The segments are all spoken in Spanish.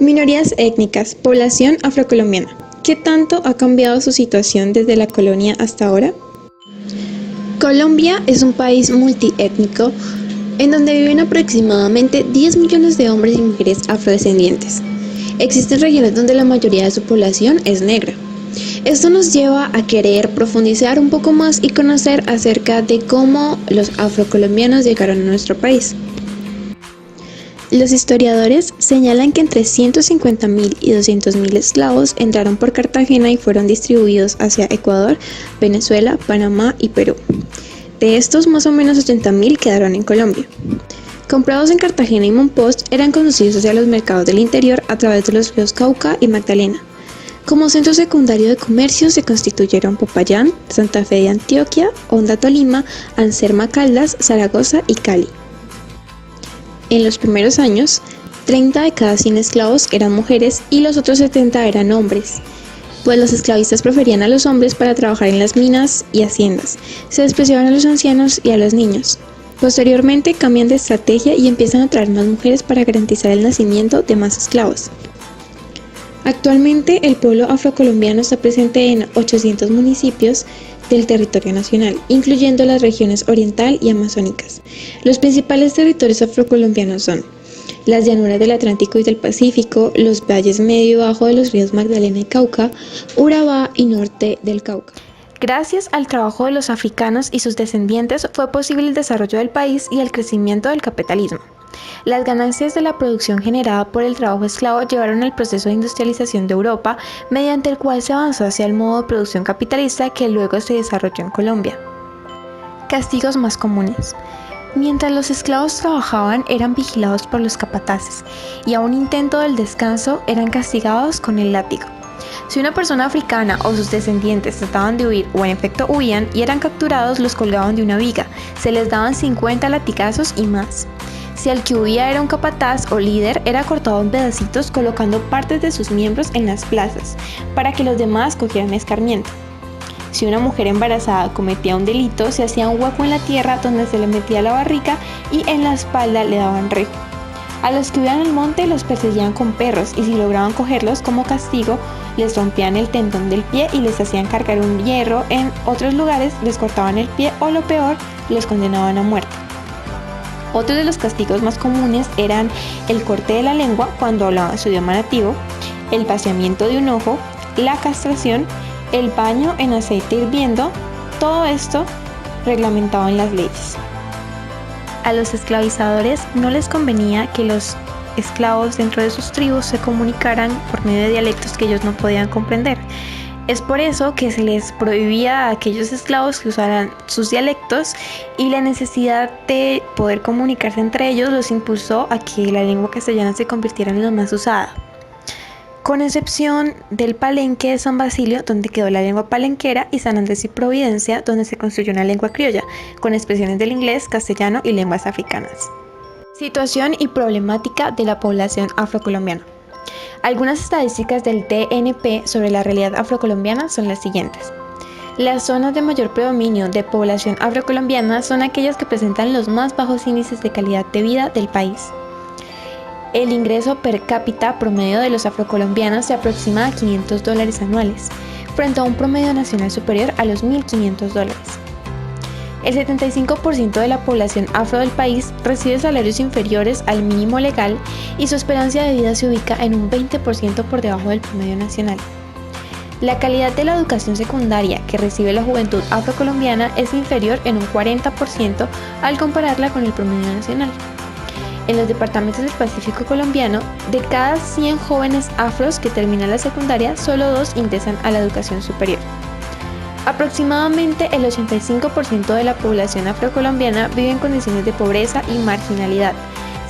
Minorías étnicas, población afrocolombiana. ¿Qué tanto ha cambiado su situación desde la colonia hasta ahora? Colombia es un país multiétnico en donde viven aproximadamente 10 millones de hombres y mujeres afrodescendientes. Existen regiones donde la mayoría de su población es negra. Esto nos lleva a querer profundizar un poco más y conocer acerca de cómo los afrocolombianos llegaron a nuestro país. Los historiadores señalan que entre 150.000 y 200.000 esclavos entraron por Cartagena y fueron distribuidos hacia Ecuador, Venezuela, Panamá y Perú. De estos, más o menos 80.000 quedaron en Colombia. Comprados en Cartagena y Monpost, eran conducidos hacia los mercados del interior a través de los ríos Cauca y Magdalena. Como centro secundario de comercio se constituyeron Popayán, Santa Fe de Antioquia, Honda Tolima, Anserma Caldas, Zaragoza y Cali. En los primeros años, 30 de cada 100 esclavos eran mujeres y los otros 70 eran hombres, pues los esclavistas preferían a los hombres para trabajar en las minas y haciendas. Se despreciaban a los ancianos y a los niños. Posteriormente cambian de estrategia y empiezan a traer más mujeres para garantizar el nacimiento de más esclavos. Actualmente el pueblo afrocolombiano está presente en 800 municipios del territorio nacional, incluyendo las regiones oriental y amazónicas. Los principales territorios afrocolombianos son las llanuras del Atlántico y del Pacífico, los valles medio y bajo de los ríos Magdalena y Cauca, Urabá y norte del Cauca. Gracias al trabajo de los africanos y sus descendientes fue posible el desarrollo del país y el crecimiento del capitalismo. Las ganancias de la producción generada por el trabajo esclavo llevaron al proceso de industrialización de Europa, mediante el cual se avanzó hacia el modo de producción capitalista que luego se desarrolló en Colombia. Castigos más comunes. Mientras los esclavos trabajaban, eran vigilados por los capataces y a un intento del descanso eran castigados con el látigo. Si una persona africana o sus descendientes trataban de huir o en efecto huían y eran capturados, los colgaban de una viga, se les daban 50 latigazos y más. Si el que huía era un capataz o líder, era cortado en pedacitos colocando partes de sus miembros en las plazas, para que los demás cogieran escarmiento. Si una mujer embarazada cometía un delito, se hacía un hueco en la tierra donde se le metía la barriga y en la espalda le daban rejo. A los que huían al monte los perseguían con perros y si lograban cogerlos como castigo, les rompían el tendón del pie y les hacían cargar un hierro. En otros lugares les cortaban el pie o lo peor, los condenaban a muerte. Otros de los castigos más comunes eran el corte de la lengua cuando hablaban su idioma nativo, el vaciamiento de un ojo, la castración, el baño en aceite hirviendo. Todo esto reglamentado en las leyes. A los esclavizadores no les convenía que los esclavos dentro de sus tribus se comunicaran por medio de dialectos que ellos no podían comprender. Es por eso que se les prohibía a aquellos esclavos que usaran sus dialectos y la necesidad de poder comunicarse entre ellos los impulsó a que la lengua castellana se convirtiera en la más usada. Con excepción del Palenque de San Basilio, donde quedó la lengua palenquera, y San Andrés y Providencia, donde se construyó una lengua criolla, con expresiones del inglés, castellano y lenguas africanas. Situación y problemática de la población afrocolombiana. Algunas estadísticas del DNP sobre la realidad afrocolombiana son las siguientes. Las zonas de mayor predominio de población afrocolombiana son aquellas que presentan los más bajos índices de calidad de vida del país. El ingreso per cápita promedio de los afrocolombianos se aproxima a $500 anuales, frente a un promedio nacional superior a los $1.500. El 75% de la población afro del país recibe salarios inferiores al mínimo legal y su esperanza de vida se ubica en un 20% por debajo del promedio nacional. La calidad de la educación secundaria que recibe la juventud afrocolombiana es inferior en un 40% al compararla con el promedio nacional. En los departamentos del Pacífico colombiano, de cada 100 jóvenes afros que terminan la secundaria, solo 2 ingresan a la educación superior. Aproximadamente el 85% de la población afrocolombiana vive en condiciones de pobreza y marginalidad,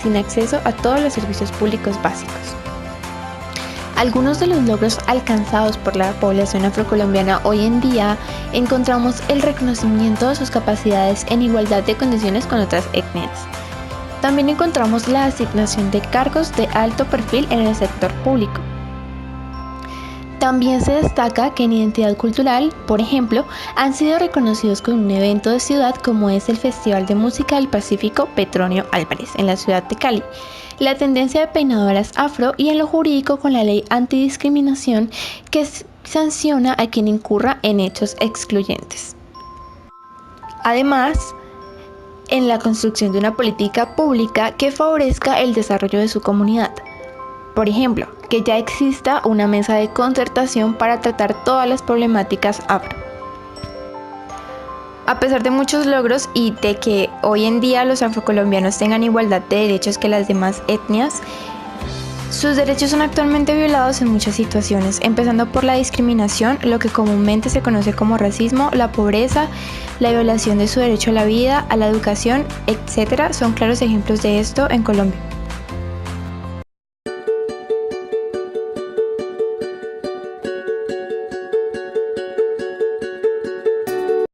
sin acceso a todos los servicios públicos básicos. Algunos de los logros alcanzados por la población afrocolombiana hoy en día encontramos el reconocimiento de sus capacidades en igualdad de condiciones con otras etnias. También encontramos la asignación de cargos de alto perfil en el sector público. También se destaca que en identidad cultural, por ejemplo, han sido reconocidos con un evento de ciudad como es el Festival de Música del Pacífico Petronio Álvarez en la ciudad de Cali, la tendencia de peinadoras afro y en lo jurídico con la ley antidiscriminación que sanciona a quien incurra en hechos excluyentes. Además, en la construcción de una política pública que favorezca el desarrollo de su comunidad. Por ejemplo, que ya exista una mesa de concertación para tratar todas las problemáticas afro. A pesar de muchos logros y de que hoy en día los afrocolombianos tengan igualdad de derechos que las demás etnias, sus derechos son actualmente violados en muchas situaciones, empezando por la discriminación, lo que comúnmente se conoce como racismo, la pobreza, la violación de su derecho a la vida, a la educación, etc. Son claros ejemplos de esto en Colombia.